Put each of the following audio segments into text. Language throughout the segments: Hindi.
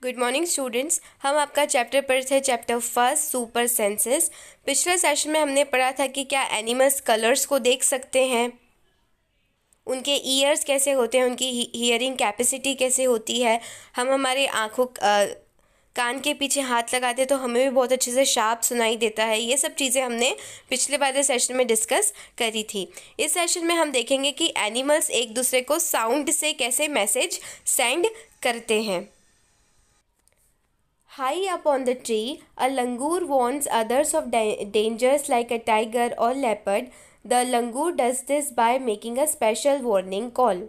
Good morning students. हम आपका चैप्टर पढ़ थे, चैप्टर फर्स्ट सुपर सेंसेस। पिछले सेशन में हमने पढ़ा था कि क्या एनिमल्स कलर्स को देख सकते हैं, उनके ईयर्स कैसे होते हैं, उनकी हियरिंग कैपेसिटी कैसे होती है। हम हमारे आँखों कान के पीछे हाथ लगाते तो हमें भी बहुत अच्छे से शार्प सुनाई देता है। ये सब चीज़ें हमने पिछले वाले सेशन में डिस्कस करी थी। इस सेशन में हम देखेंगे कि एनिमल्स एक दूसरे को साउंड से कैसे मैसेज सेंड करते हैं। High up on the tree, a langur warns others of dangers like a tiger or leopard. The langur does this by making a special warning call.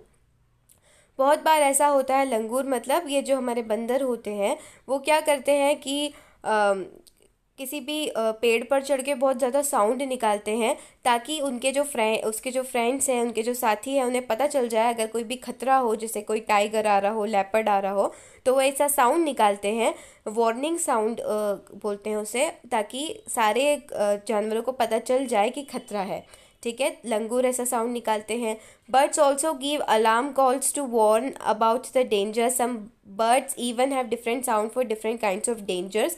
बहुत बार ऐसा होता है, लंगूर मतलब ये जो हमारे बंदर होते हैं वो क्या करते हैं कि किसी भी पेड़ पर चढ़ के बहुत ज़्यादा साउंड निकालते हैं ताकि उसके जो फ्रेंड्स हैं, उनके जो साथी हैं, उन्हें पता चल जाए अगर कोई भी खतरा हो, जैसे कोई टाइगर आ रहा हो, लेपर्ड आ रहा हो, तो वो ऐसा साउंड निकालते हैं। वार्निंग साउंड बोलते हैं उसे, ताकि सारे जानवरों को पता चल जाए कि खतरा है। ठीक है, लंगूर ऐसा साउंड निकालते हैं। Birds also give alarm calls to warn about the danger. Some birds even have different sound for different kinds of dangers.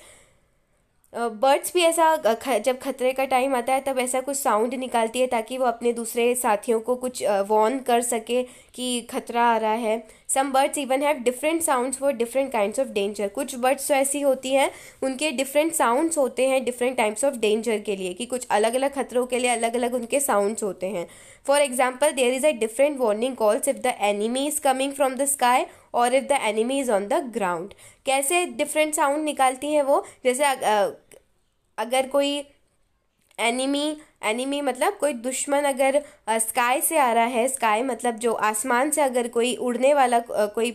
Birds भी ऐसा जब खतरे का टाइम आता है तब ऐसा कुछ साउंड निकालती है ताकि वो अपने दूसरे साथियों को कुछ वार्न कर सके कि खतरा आ रहा है। Some birds even have different sounds for different kinds of danger. कुछ बर्ड्स तो ऐसी होती हैं, उनके डिफरेंट साउंड्स होते हैं डिफरेंट टाइप्स ऑफ डेंजर के लिए, कि कुछ अलग अलग खतरों के लिए अलग अलग उनके साउंड्स होते हैं। For example, there is a different warning calls if the enemy is coming from the sky और if the enemy is on the ground. कैसे डिफरेंट साउंड निकालती हैं वो? जैसे अगर कोई एनिमी एनिमी मतलब कोई दुश्मन अगर स्काई से आ रहा है, स्काई मतलब जो आसमान से अगर कोई उड़ने वाला कोई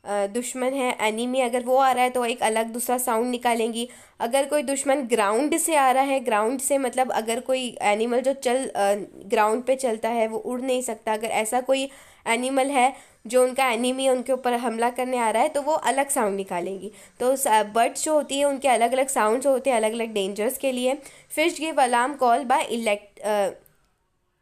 दुश्मन है, एनिमी अगर वो आ रहा है तो एक अलग दूसरा साउंड निकालेंगी। अगर कोई दुश्मन ग्राउंड से आ रहा है, ग्राउंड से मतलब अगर कोई एनिमल जो ग्राउंड पे चलता है, वो उड़ नहीं सकता, अगर ऐसा कोई एनिमल है जो उनका एनिमी उनके ऊपर हमला करने आ रहा है, तो वो अलग साउंड निकालेंगी। तो बर्ड्स जो होती है उनके अलग अलग साउंड्स होते हैं अलग अलग डेंजर्स के लिए। Fish give alarm call by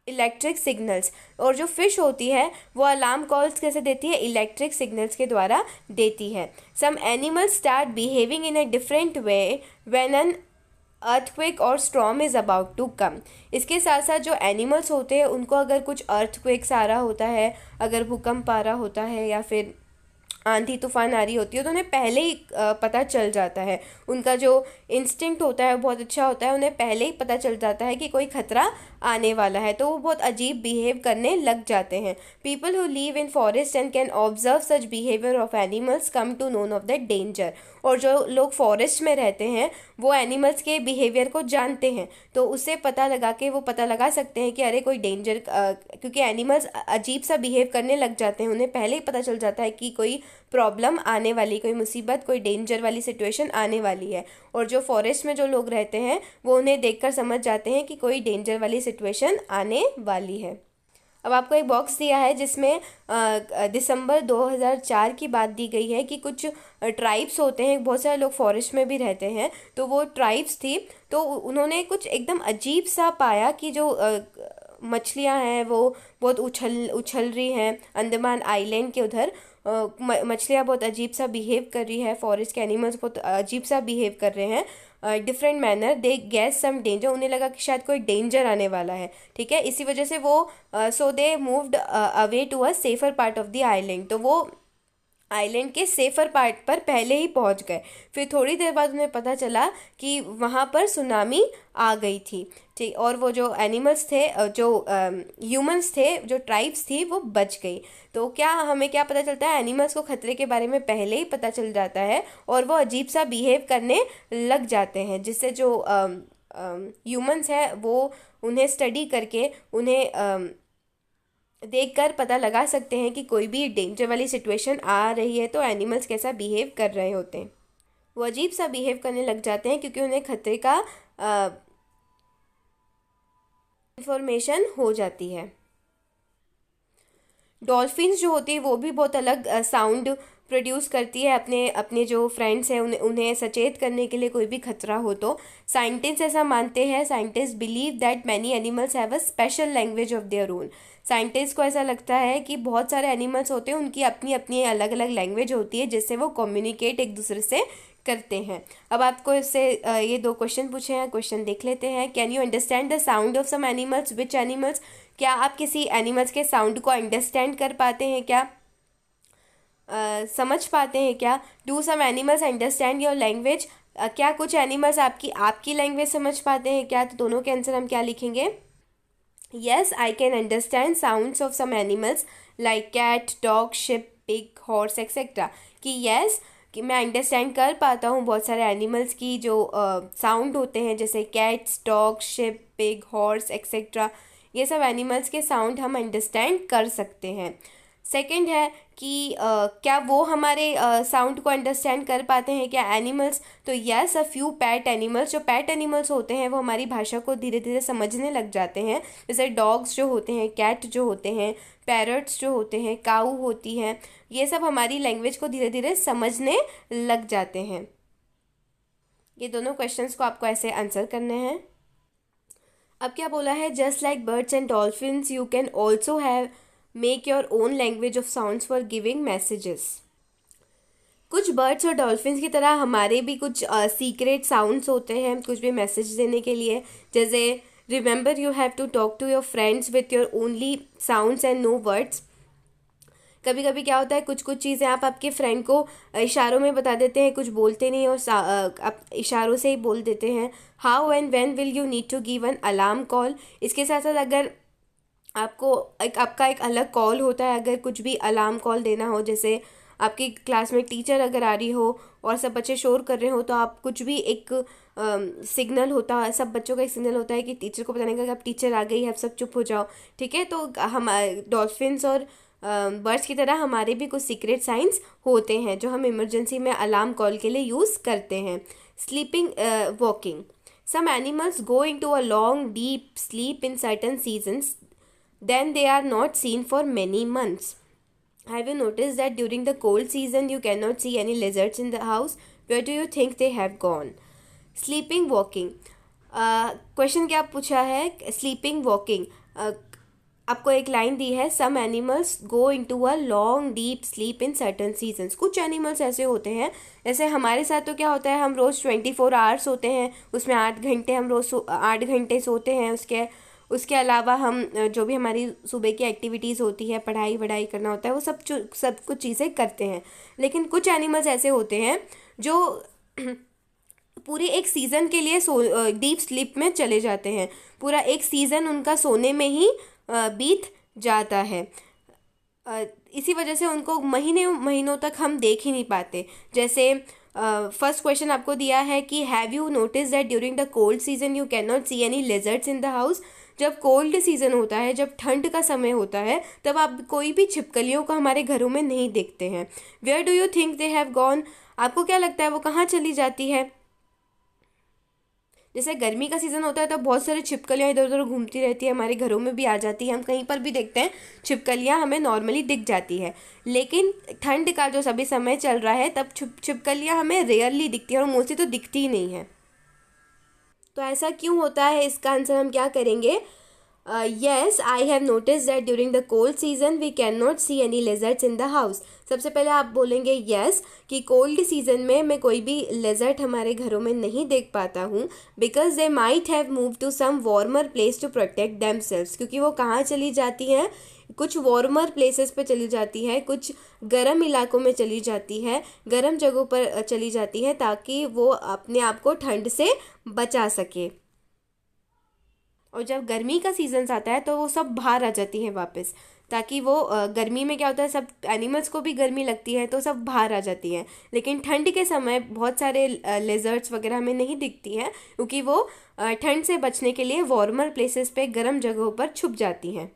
electric signals. और जो फिश होती है वो अलार्म कॉल्स कैसे देती है? इलेक्ट्रिक सिग्नल्स के द्वारा देती है। Some animals start behaving in a different way when an earthquake और storm is about to come. इसके साथ साथ जो एनिमल्स होते हैं उनको अगर कुछ अर्थक्वेक्स आ रहा होता है, अगर भूकंप आ रहा होता है या फिर आंधी तूफान आ रही होती है, तो उन्हें पहले ही पता चल जाता है। उनका जो इंस्टिंक्ट होता है वो बहुत अच्छा होता है, उन्हें पहले ही पता चल जाता है कि कोई खतरा आने वाला है, तो वो बहुत अजीब बिहेव करने लग जाते हैं। People who live in forest and can observe such behaviour of animals come to known of the danger. और जो लोग फॉरेस्ट में रहते हैं वो एनिमल्स के बिहेवियर को जानते हैं, तो उससे पता लगा के वो पता लगा सकते हैं कि अरे कोई डेंजर, क्योंकि एनिमल्स अजीब सा बिहेव करने लग जाते हैं, उन्हें पहले ही पता चल जाता है कि कोई प्रॉब्लम आने वाली, कोई मुसीबत, कोई डेंजर वाली सिचुएशन आने वाली है। और जो फॉरेस्ट में जो लोग रहते हैं वो उन्हें देखकर समझ जाते हैं कि कोई डेंजर वाली सिचुएशन आने वाली है। अब आपको एक बॉक्स दिया है जिसमें दिसंबर 2004 की बात दी गई है कि कुछ ट्राइब्स होते हैं, बहुत सारे लोग फॉरेस्ट में भी रहते हैं, तो वो ट्राइब्स थी, तो उन्होंने कुछ एकदम अजीब सा पाया कि जो मछलियां हैं वो बहुत उछल रही हैं अंडमान आइलैंड के उधर। मछलियाँ बहुत अजीब सा बिहेव कर रही है, फॉरेस्ट के एनिमल्स बहुत अजीब सा बिहेव कर रहे हैं डिफरेंट मैनर। दे गैस सम डेंजर, उन्हें लगा कि शायद कोई डेंजर आने वाला है। ठीक है, इसी वजह से वो so they moved away to a safer part of the island. तो वो आइलैंड के सेफर पार्ट पर पहले ही पहुंच गए। फिर थोड़ी देर बाद उन्हें पता चला कि वहां पर सुनामी आ गई थी। ठीक, और वो जो एनिमल्स थे, जो ह्यूमंस थे, जो ट्राइब्स थी, वो बच गई। तो क्या हमें क्या पता चलता है? एनिमल्स को खतरे के बारे में पहले ही पता चल जाता है और वो अजीब सा बिहेव करने लग जाते हैं, जिससे जो ह्यूमंस है वो उन्हें स्टडी करके उन्हें देखकर पता लगा सकते हैं कि कोई भी डेंजर वाली सिचुएशन आ रही है तो एनिमल्स कैसा बिहेव कर रहे होते हैं। वो अजीब सा बिहेव करने लग जाते हैं क्योंकि उन्हें खतरे का इंफॉर्मेशन हो जाती है। डॉल्फिन्स जो होती है वो भी बहुत अलग साउंड प्रोड्यूस करती है अपने अपने जो फ्रेंड्स हैं उन्हें सचेत करने के लिए कोई भी खतरा हो तो। साइंटिस्ट ऐसा मानते हैं, scientist believe that many animals have a special language of their own. Scientist को ऐसा लगता है कि बहुत सारे एनिमल्स होते हैं, उनकी अपनी अपनी अलग अलग लैंग्वेज होती है जिससे वो कम्युनिकेट एक दूसरे से करते हैं। अब आपको इससे ये 2 क्वेश्चन पूछे हैं, क्वेश्चन देख लेते हैं। Can you understand the sound of some animals, which animals? क्या आप किसी एनिमल्स के साउंड को अंडरस्टैंड कर पाते हैं क्या? समझ पाते हैं क्या? Do some animals understand your language? क्या कुछ एनिमल्स आपकी लैंग्वेज समझ पाते हैं क्या? तो दोनों के आंसर हम क्या लिखेंगे? Yes, I can understand sounds of some animals like cat, dog, sheep, pig, horse etcetera. कि येस, कि मैं अंडरस्टैंड कर पाता हूँ बहुत सारे एनिमल्स की जो साउंड होते हैं, जैसे cats, dog, sheep, pig, horse etcetera. ये सब एनिमल्स के साउंड हम अंडरस्टैंड कर सकते हैं। सेकंड है कि क्या वो हमारे साउंड को अंडरस्टैंड कर पाते हैं क्या एनिमल्स? तो yes, a few PAT animals, जो पैट एनिमल्स होते हैं वो हमारी भाषा को धीरे धीरे समझने लग जाते हैं। जैसे डॉग्स जो होते हैं, कैट जो होते हैं, पैरट्स जो होते हैं, काऊ होती हैं, ये सब हमारी लैंग्वेज को धीरे धीरे समझने लग जाते हैं। ये दोनों क्वेश्चंस को आपको ऐसे आंसर करने हैं। अब क्या बोला है? Just like birds and dolphins you can also have make your own language of sounds for giving messages. कुछ बर्ड्स और डॉल्फिन्स की तरह हमारे भी कुछ सीक्रेट साउंड्स होते हैं कुछ भी मैसेज देने के लिए। जैसे remember you have to talk to your friends with your only sounds and no words. कभी कभी क्या होता है, कुछ कुछ चीज़ें आप आपके फ्रेंड को इशारों में बता देते हैं, कुछ बोलते नहीं और आप इशारों से ही बोल देते हैं। How and when will you need to give an alarm call. इसके साथ साथ अगर आपको आपका एक अलग कॉल होता है, अगर कुछ भी अलार्म कॉल देना हो, जैसे आपकी क्लास में टीचर अगर आ रही हो और सब बच्चे शोर कर रहे हो, तो आप कुछ भी एक सिग्नल होता है, सब बच्चों का एक सिग्नल होता है कि टीचर को बताने का कि अब टीचर आ गई है, अब सब चुप हो जाओ, ठीक है। तो हम डॉल्फिन्स और बर्ड्स की तरह हमारे भी कुछ सीक्रेट साइंस होते हैं जो हम इमरजेंसी में अलार्म कॉल के लिए यूज़ करते हैं। Sleeping walking, some animals go into a long deep sleep in certain seasons, then they are not seen for many months. Have you noticed that during the cold season you cannot see any lizards in the house? Where do you think they have gone? Sleeping walking. Question क्या पूछा है? Sleeping walking. आपको एक लाइन दी है, some animals go into a long deep sleep in certain seasons. कुछ एनिमल्स ऐसे होते हैं, जैसे हमारे साथ तो क्या होता है, हम रोज़ 24 आवर्स सोते हैं, उसमें 8 घंटे हम रोज़ 8 घंटे सोते हैं। उसके अलावा हम जो भी हमारी सुबह की एक्टिविटीज़ होती है, पढ़ाई वढ़ाई करना होता है, वो सब कुछ चीज़ें करते हैं। लेकिन कुछ एनिमल्स ऐसे होते हैं जो पूरे एक सीज़न के लिए डीप स्लीप में चले जाते हैं। पूरा एक सीज़न उनका सोने में ही बीत जाता है। इसी वजह से उनको महीनों तक हम देख ही नहीं पाते। जैसे फर्स्ट क्वेश्चन आपको दिया है कि have you notice that during the cold season you can not see any lizards in the house. जब कोल्ड सीजन होता है, जब ठंड का समय होता है, तब आप कोई भी छिपकलियों को हमारे घरों में नहीं देखते हैं। Where do you think they have gone. आपको क्या लगता है वो कहाँ चली जाती है? जैसे गर्मी का सीज़न होता है तब बहुत सारी छिपकलियाँ इधर उधर घूमती रहती है, हमारे घरों में भी आ जाती है, हम कहीं पर भी देखते हैं छिपकलियाँ हमें नॉर्मली दिख जाती है। लेकिन ठंड का जो सभी समय चल रहा है तब छिपकलियाँ हमें रेयरली दिखती है और मोस्टली तो दिखती ही नहीं है। तो ऐसा क्यों होता है, इसका आंसर हम क्या करेंगे? Yes, I have notice that during the cold season we can not see any lizards in the house. सबसे पहले आप बोलेंगे येस कि कोल्ड सीजन में मैं कोई भी लेजर्ड हमारे घरों में नहीं देख पाता हूँ, because they might have move to some warmer place to protect themselves. क्योंकि वो कहाँ चली जाती हैं? कुछ वार्मर प्लेसेस पे चली जाती है, कुछ गर्म इलाकों में चली जाती है, गर्म जगहों पर चली जाती है, ताकि वो अपने आप को ठंड से बचा सके। और जब गर्मी का सीजन आता है तो वो सब बाहर आ जाती हैं वापस, ताकि वो गर्मी में क्या होता है, सब एनिमल्स को भी गर्मी लगती है तो सब बाहर आ जाती हैं। लेकिन ठंड के समय बहुत सारे लेजर्ड्स वगैरह हमें नहीं दिखती हैं, क्योंकि वो ठंड से बचने के लिए वार्मर प्लेसेस पे गर्म जगहों पर छुप जाती हैं।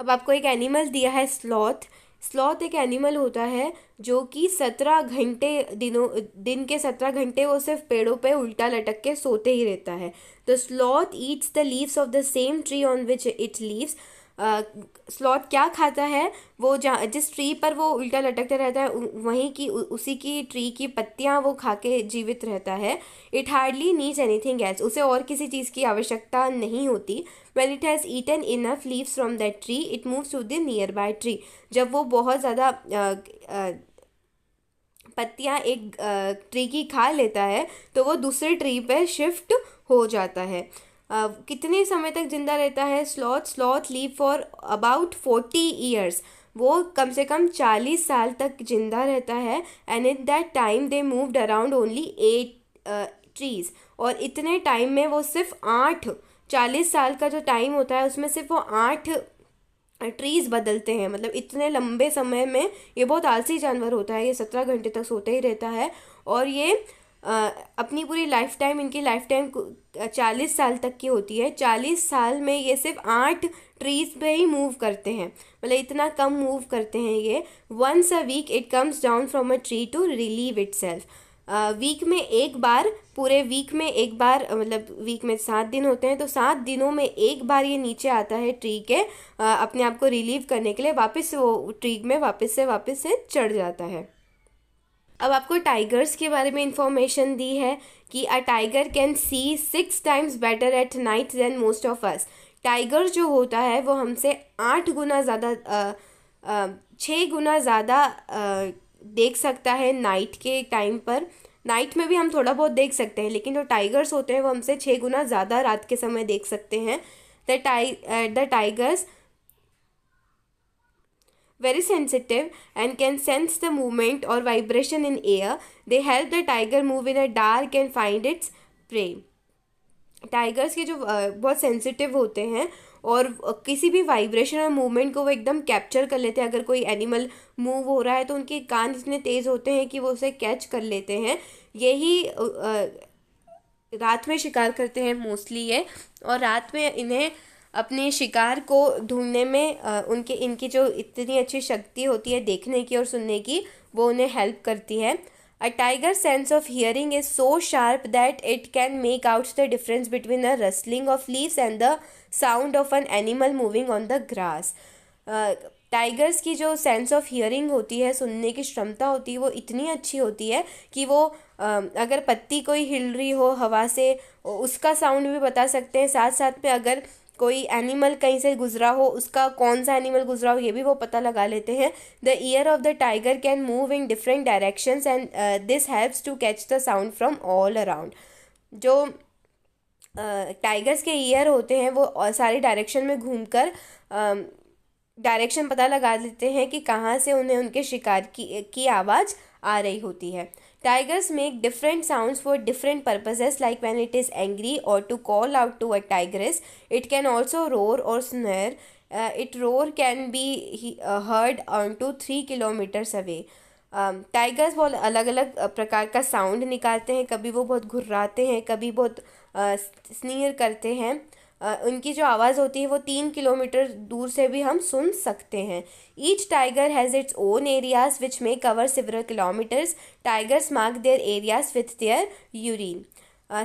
अब आपको एक एनिमल दिया है, स्लॉथ। स्लॉथ एक एनिमल होता है जो कि 17 घंटे दिन के 17 घंटे वो सिर्फ पेड़ों पे उल्टा लटक के सोते ही रहता है। The sloth eats the leaves of the same tree on which it leaves. Sloth क्या खाता है, वो जहाँ जिस ट्री पर वो उल्टा लटकता रहता है वहीं की उसी की ट्री की पत्तियाँ वो खा के जीवित रहता है। It hardly needs anything else, उसे और किसी चीज़ की आवश्यकता नहीं होती। When it has eaten enough leaves from that tree, it moves to the nearby tree. जब वो बहुत ज़्यादा पत्तियाँ एक ट्री की खा लेता है तो वो दूसरे ट्री पे शिफ्ट हो जाता है। कितने समय तक जिंदा रहता है sloth leave for about 40 years, वो कम से कम 40 साल तक जिंदा रहता है। And in that time they moved around only 8 trees, और इतने टाइम में वो सिर्फ 8, 40 साल का जो टाइम होता है उसमें सिर्फ वो 8 ट्रीज बदलते हैं। मतलब इतने लंबे समय में ये बहुत आलसी जानवर होता है, ये 17 घंटे तक सोते ही रहता है। और ये अपनी पूरी लाइफ टाइम, इनकी लाइफ टाइम 40 साल तक की होती है। 40 साल में ये सिर्फ 8 ट्रीज पे ही मूव करते हैं, मतलब इतना कम मूव करते हैं ये। Once a week it comes down from a tree to relieve itself. Week में एक बार, पूरे वीक में एक बार, मतलब वीक में 7 दिन होते हैं तो 7 दिनों में एक बार ये नीचे आता है ट्री के अपने आप को रिलीव करने के लिए, वापस वो ट्री में वापस से चढ़ जाता है। अब आपको टाइगर्स के बारे में इंफॉर्मेशन दी है कि a tiger can see 6 times better at night than most of us. Tiger जो होता है वो हमसे 8 गुना ज़्यादा 6 गुना ज़्यादा देख सकता है नाइट के टाइम पर। नाइट में भी हम थोड़ा बहुत देख सकते हैं, लेकिन जो टाइगर्स होते हैं वो हमसे 6 गुना ज़्यादा रात के समय देख सकते हैं। The tigers very sensitive and can sense the movement or vibration in air. They help the tiger move in a dark and find its prey. Tigers के जो बहुत सेंसिटिव होते हैं और किसी भी वाइब्रेशन और मूवमेंट को वो एकदम कैप्चर कर लेते हैं। अगर कोई एनिमल मूव हो रहा है तो उनके कान इतने तेज़ होते हैं कि वो उसे कैच कर लेते हैं। यही रात में शिकार करते हैं मोस्टली ये, और रात में इन्हें अपने शिकार को ढूंढने में इनकी जो इतनी अच्छी शक्ति होती है देखने की और सुनने की, वो उन्हें हेल्प करती है। A tiger sense of hearing is so sharp that it can make out the difference between the rustling of leaves and the sound of an animal moving on the grass. Tigers की जो सेंस ऑफ हियरिंग होती है, सुनने की क्षमता होती है, वो इतनी अच्छी होती है कि वो अगर पत्ती कोई हिल रही हो हवा से उसका साउंड भी बता सकते हैं। साथ साथ में अगर कोई एनिमल कहीं से गुजरा हो, उसका कौन सा एनिमल गुजरा हो ये भी वो पता लगा लेते हैं। The ear of the tiger can move in different directions and this helps to catch the sound from all around. जो टाइगर्स के ईयर होते हैं वो सारी डायरेक्शन में घूमकर डायरेक्शन पता लगा लेते हैं कि कहाँ से उन्हें उनके शिकार की आवाज़ आ रही होती है। Tigers make different sounds for different purposes, like when it is angry or to call out to a tigress. It can also roar or snore. Its roar can be heard on to 3 kilometers away. Tigers बहुत अलग अलग प्रकार का साउंड निकालते हैं, कभी वो बहुत घुर्राते हैं, कभी बहुत स्नीर करते हैं। उनकी जो आवाज़ होती है वो 3 किलोमीटर दूर से भी हम सुन सकते हैं। Each tiger has its own areas which may cover several kilometres. Tigers mark there areas with their urine.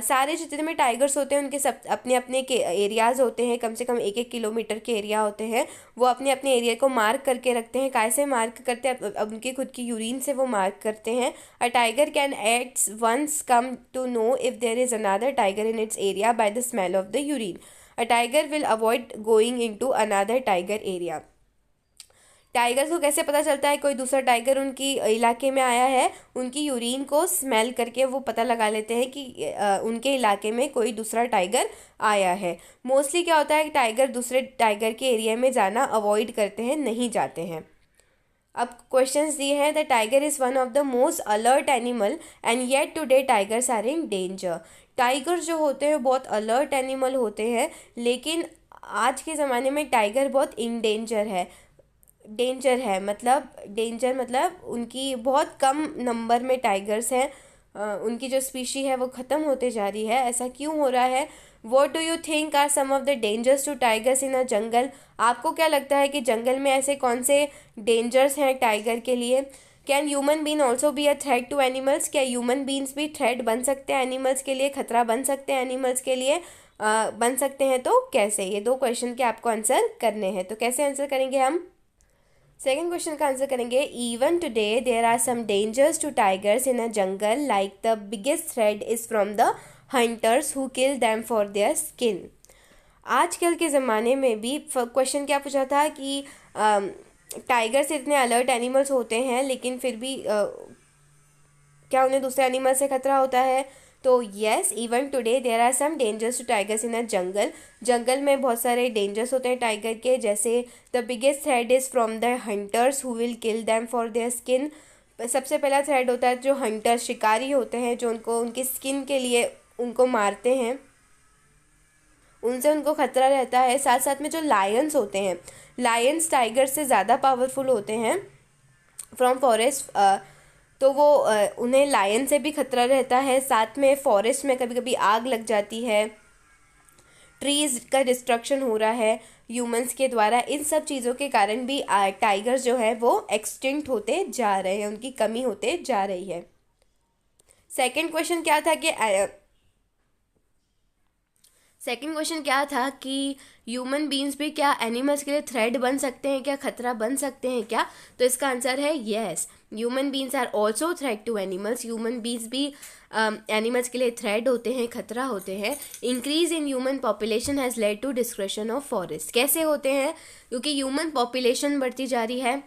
सारे जितने में टाइगर्स होते हैं उनके सब अपने अपने के एरियाज़ होते हैं, कम से कम 1-1 किलोमीटर के एरिया होते हैं। वो अपने अपने एरिया को मार्क करके रखते हैं। कैसे मार्क करते हैं? अब उनकी खुद की यूरिन से वो मार्क करते हैं। A tiger can at once come to know if there is another tiger in its area by the smell of the urine. A tiger will avoid going into another tiger area. Tigers को कैसे पता चलता है कोई दूसरा टाइगर उनकी इलाके में आया है? उनकी यूरिन को स्मेल करके वो पता लगा लेते हैं कि उनके इलाके में कोई दूसरा टाइगर आया है। मोस्टली क्या होता है कि टाइगर दूसरे टाइगर के एरिया में जाना अवॉइड करते हैं, नहीं जाते हैं। अब क्वेश्चंस दिए हैं। The tiger is one of the most alert animal and yet today tigers are in danger. Tiger जो होते हैं बहुत अलर्ट एनिमल होते हैं, लेकिन आज के ज़माने में टाइगर बहुत इन डेंजर है। डेंजर मतलब उनकी बहुत कम नंबर में टाइगर्स हैं। उनकी जो स्पीशी है वो ख़त्म होते जा रही है। ऐसा क्यों हो रहा है? What do you think are some of the dangers to tigers in a jungle? आपको क्या लगता है कि जंगल में ऐसे कौन से डेंजर्स हैं टाइगर के लिए? Can human being also be a threat to animals? क्या ह्यूमन बीन्स भी थ्रेट बन सकते हैं एनिमल्स के लिए, खतरा बन सकते हैं एनिमल्स के लिए? बन सकते हैं तो कैसे। ये 2 क्वेश्चन के आपको आंसर करने हैं, तो कैसे आंसर करेंगे हम। सेकेंड क्वेश्चन का आंसर करेंगे, even today there are some dangers to tigers in a jungle, like the biggest threat is from the hunters who kill them for their skin. आजकल के ज़माने में भी क्वेश्चन क्या पूछा था कि टाइगर से इतने अलर्ट एनिमल्स होते हैं, लेकिन फिर भी क्या उन्हें दूसरे एनिमल से खतरा होता है। तो yes, even today there are some dangers to tigers in a jungle. जंगल में बहुत सारे डेंजर्स होते हैं टाइगर के, जैसे the biggest threat is from the hunters who will kill them for their skin. सबसे पहला थ्रेट होता है जो हंटर शिकारी होते हैं, जो उनको उनकी स्किन के लिए उनको मारते हैं, उनसे उनको खतरा रहता है। साथ साथ में जो लायंस होते हैं, लायंस टाइगर से ज़्यादा पावरफुल होते हैं फ्रॉम फॉरेस्ट, तो वो उन्हें लायन से भी खतरा रहता है। साथ में फॉरेस्ट में कभी कभी आग लग जाती है, ट्रीज़ का डिस्ट्रक्शन हो रहा है ह्यूमंस के द्वारा। इन सब चीज़ों के कारण भी टाइगर्स जो है वो एक्सटिंक्ट होते जा रहे हैं, उनकी कमी होते जा रही है। सेकंड क्वेश्चन क्या था कि ह्यूमन बींग्स भी क्या एनिमल्स के लिए थ्रेट बन सकते हैं, क्या खतरा बन सकते हैं क्या। तो इसका आंसर है yes, human beings are also threat to animals. Human beings भी एनिमल्स के लिए थ्रेट होते हैं, खतरा होते हैं। Increase in human population has led to destruction of forest. कैसे होते हैं, क्योंकि ह्यूमन पॉपुलेशन बढ़ती जा रही है,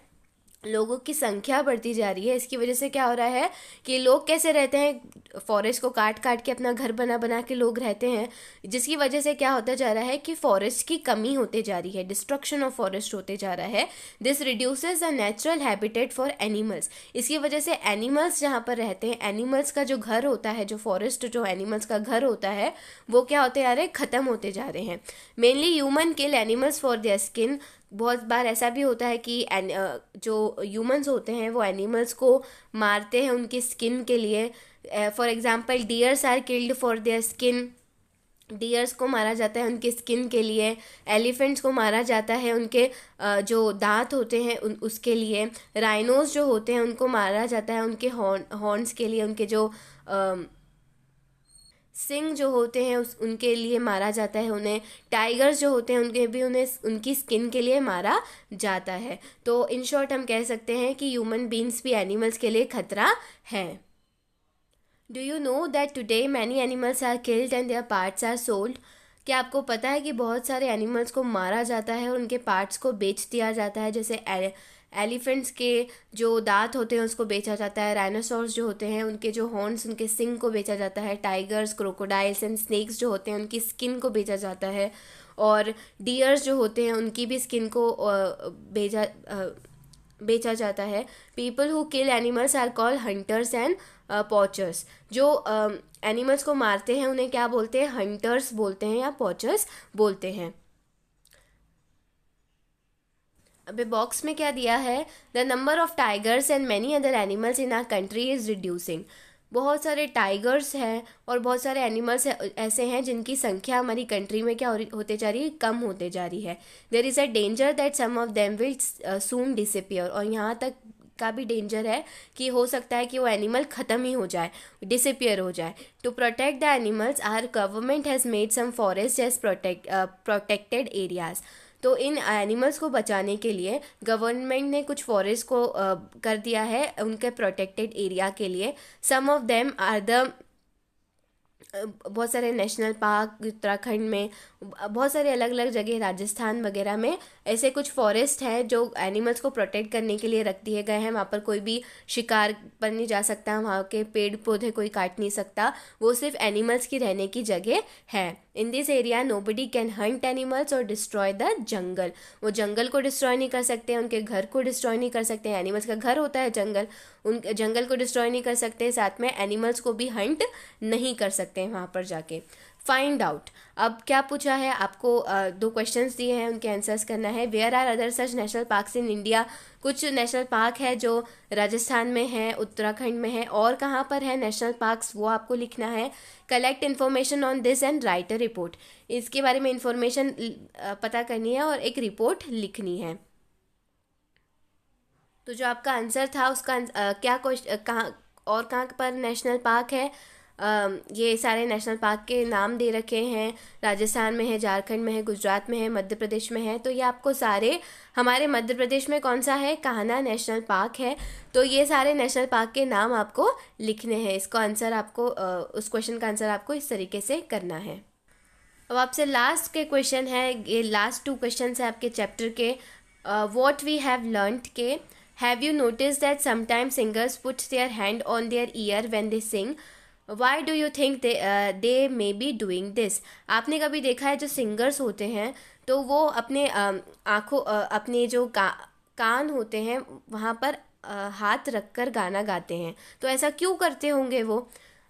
लोगों की संख्या बढ़ती जा रही है। इसकी वजह से क्या हो रहा है कि लोग कैसे रहते हैं, फॉरेस्ट को काट काट के अपना घर बना बना के लोग रहते हैं, जिसकी वजह से क्या होता जा रहा है कि फॉरेस्ट की कमी होते जा रही है, डिस्ट्रक्शन ऑफ फॉरेस्ट होते जा रहा है। This reduces a natural habitat for animals. इसकी वजह से एनिमल्स जहाँ पर रहते हैं, एनिमल्स का जो घर होता है, जो फॉरेस्ट जो एनिमल्स का घर होता है, वो क्या होते जा रहे हैं, ख़त्म होते जा रहे हैं। Mainly human kill animals for their skin. बहुत बार ऐसा भी होता है कि जो ह्यूमंस होते हैं वो एनिमल्स को मारते हैं उनकी स्किन के लिए। For example deers are killed for their skin. Deers को मारा जाता है उनकी स्किन के लिए। एलिफेंट्स को मारा जाता है उनके जो दांत होते हैं उसके लिए। राइनोज जो होते हैं उनको मारा जाता है उनके हॉर्न्स के लिए, उनके जो सिंग जो होते हैं उनके लिए मारा जाता है उन्हें। टाइगर्स जो होते हैं उनके भी उन्हें उनकी स्किन के लिए मारा जाता है। तो इन शॉर्ट हम कह सकते हैं कि ह्यूमन बींग्स भी एनिमल्स के लिए खतरा है। Do you know that today many animals are killed and their parts are sold. क्या आपको पता है कि बहुत सारे एनिमल्स को मारा जाता है और उनके पार्ट्स को बेच दिया जाता है। जैसे एलिफेंट्स के जो दांत होते हैं उसको बेचा जाता है। राइनोसॉर्स जो होते हैं उनके जो हॉर्न्स, उनके सिंग को बेचा जाता है। टाइगर्स, क्रोकोडाइल्स एंड स्नेक्स जो होते हैं उनकी स्किन को बेचा जाता है। और डियर्स जो होते हैं उनकी भी स्किन को बेचा जाता है। People who kill animals are called hunters and poachers. जो एनिमल्स को मारते हैं उन्हें क्या बोलते हैं, हंटर्स बोलते हैं या पॉचर्स बोलते हैं। अबे बॉक्स में क्या दिया है, the number of tigers and many other animals in our country is reducing. बहुत सारे टाइगर्स हैं और बहुत सारे एनिमल्स ऐसे हैं जिनकी संख्या हमारी कंट्री में क्या होते जा रही है, कम होते जा रही है। There is a danger that some of them will soon disappear. और यहाँ तक का भी डेंजर है कि हो सकता है कि वो एनिमल ख़त्म ही हो जाए, डिसअपियर हो जाए। To protect the animals our government has made some forest as protected areas. तो इन एनिमल्स को बचाने के लिए गवर्नमेंट ने कुछ फॉरेस्ट को कर दिया है उनके प्रोटेक्टेड एरिया के लिए। सम ऑफ देम आर द बहुत सारे नेशनल पार्क उत्तराखंड में, बहुत सारे अलग अलग जगह राजस्थान वगैरह में ऐसे कुछ फॉरेस्ट हैं जो एनिमल्स को प्रोटेक्ट करने के लिए रख दिए गए हैं। वहाँ पर कोई भी शिकार पर नहीं जा सकता, वहाँ के पेड़ पौधे कोई काट नहीं सकता, वो सिर्फ एनिमल्स की रहने की जगह है। In this area nobody can Hunt animals और डिस्ट्रॉय द जंगल। वो जंगल को डिस्ट्रॉय नहीं कर सकते, उनके घर को डिस्ट्रॉय नहीं कर सकते। एनिमल्स का घर होता है जंगल, उन जंगल को डिस्ट्रॉय नहीं कर सकते, साथ में एनिमल्स को भी हंट नहीं कर सकते वहाँ पर जाके। Find out. अब क्या पूछा है आपको, 2 क्वेश्चंस दिए हैं, उनके आंसर्स करना है। Where are other such national parks in India. कुछ नेशनल पार्क है जो राजस्थान में है, उत्तराखंड में है, और कहाँ पर है नेशनल पार्क्स वो आपको लिखना है। Collect information on this and right a report. इसके बारे में इन्फॉर्मेशन पता करनी है और एक रिपोर्ट लिखनी है। तो जो आपका आंसर था उसका क्या कहाँ और कहाँ पर नेशनल पार्क है, ये सारे नेशनल पार्क के नाम दे रखे हैं। राजस्थान में है, झारखंड में है, गुजरात में है, मध्य प्रदेश में है। तो ये आपको सारे, हमारे मध्य प्रदेश में कौन सा है, कान्हा नेशनल पार्क है। तो ये सारे नेशनल पार्क के नाम आपको लिखने हैं। इसका आंसर आपको उस क्वेश्चन का आंसर आपको इस तरीके से करना है। अब आपसे लास्ट के क्वेश्चन है, ये लास्ट 2 क्वेश्चन है आपके चैप्टर के। व्हाट वी हैव लर्नड के, have you notice that sometimes singers put their hand on their ear when they sing, why do you think they may be doing this. आपने कभी देखा है जो सिंगर्स होते हैं तो वो अपने आँखों अपने जो कान होते हैं वहाँ पर हाथ रख कर गाना गाते हैं, तो ऐसा क्यों करते होंगे वो।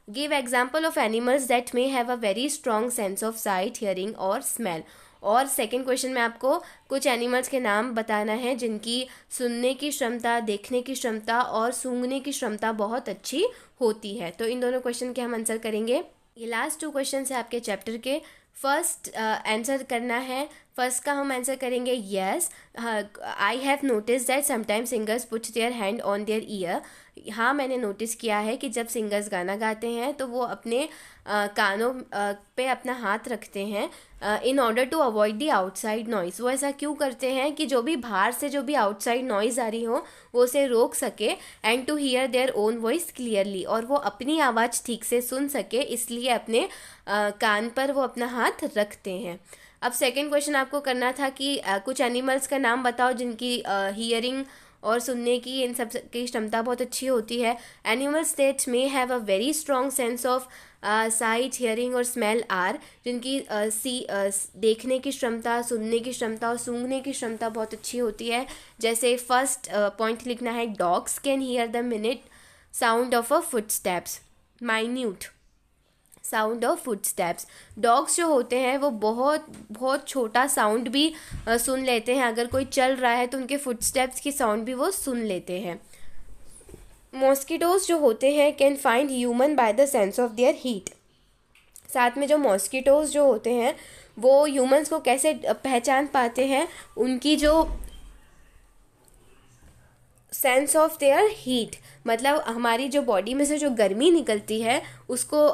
Give example of animals that may have a very strong sense of site, hearing और स्मेल। और सेकेंड क्वेश्चन में आपको कुछ एनिमल्स के नाम बताना है जिनकी सुनने की क्षमता, देखने की क्षमता और सूंघने की क्षमता बहुत अच्छी होती है। तो इन दोनों क्वेश्चन के हम आंसर करेंगे। ये लास्ट 2 क्वेश्चन है आपके चैप्टर के। फर्स्ट आंसर करना है, फर्स्ट का हम आंसर करेंगे yes. I have notice that sometimes singers put their hand on their year. हाँ, मैंने नोटिस किया है कि जब सिंगर्स गाना गाते हैं तो वो अपने कानों पे अपना हाथ रखते हैं in order to avoid the outside noise. वो ऐसा क्यों करते हैं कि जो भी बाहर से जो भी आउटसाइड नॉइज़ आ रही हो वो उसे रोक सके, and to hear their own voice clearly, और वो अपनी आवाज़ ठीक से सुन सके, इसलिए अपने कान पर वो अपना हाथ रखते हैं। अब सेकेंड क्वेश्चन आपको करना था कि कुछ एनिमल्स का नाम बताओ जिनकी हियरिंग और सुनने की, इन सब की क्षमता बहुत अच्छी होती है। Animals that may have a very strong sense of site, hearing और स्मेल आर, जिनकी देखने की क्षमता, सुनने की क्षमता और सूंघने की क्षमता बहुत अच्छी होती है। जैसे फर्स्ट पॉइंट लिखना है, dogs can hear the minute sound of a footsteps, minute sound of footsteps. Dogs जो होते हैं वो बहुत बहुत छोटा साउंड भी सुन लेते हैं। अगर कोई चल रहा है तो उनके फुटस्टेप्स की साउंड भी वो सुन लेते हैं। मॉस्किटोज जो होते हैं can find human by the sense of their heat. साथ में जो मॉस्किटोज जो होते हैं वो ह्यूमंस को कैसे पहचान पाते हैं, उनकी जो सेंस ऑफ देयर हीट, मतलब हमारी जो बॉडी में से जो गर्मी निकलती है उसको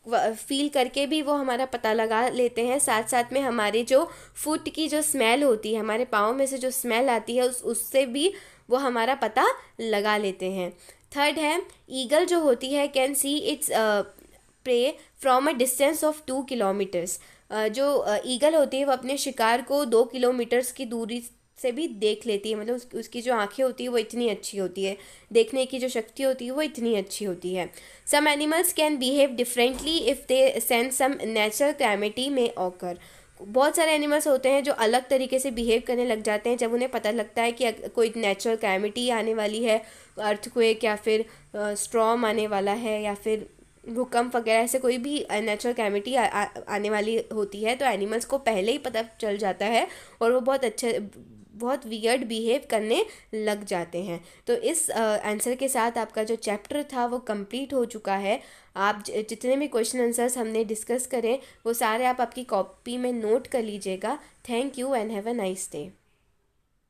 फील करके भी वो हमारा पता लगा लेते हैं। साथ साथ में हमारे जो फुट की जो स्मेल होती है, हमारे पाँव में से जो स्मेल आती है उससे भी वो हमारा पता लगा लेते हैं। थर्ड है, ईगल जो होती है can see its prey from a distance of 2 kilometres. जो ईगल होती है वो अपने शिकार को 2 किलोमीटर्स की दूरी से भी देख लेती है, मतलब उसकी जो आंखें होती है वो इतनी अच्छी होती है, देखने की जो शक्ति होती है वो इतनी अच्छी होती है। Some animals can behave differently if they sense some natural calamity में ऑकर। बहुत सारे एनिमल्स होते हैं जो अलग तरीके से बिहेव करने लग जाते हैं जब उन्हें पता लगता है कि कोई नेचुरल कैलेमिटी आने वाली है, अर्थक्वेक या फिर स्टॉर्म आने वाला है या फिर भूकंप वगैरह, ऐसे कोई भी नेचुरल कैलेमिटी आने वाली होती है तो एनिमल्स को पहले ही पता चल जाता है और वो बहुत वियर्ड बिहेव करने लग जाते हैं। तो इस आंसर के साथ आपका जो चैप्टर था वो कंप्लीट हो चुका है। आप जितने भी क्वेश्चन आंसर्स हमने डिस्कस करें वो सारे आप आपकी कॉपी में नोट कर लीजिएगा। Thank you and have a nice day.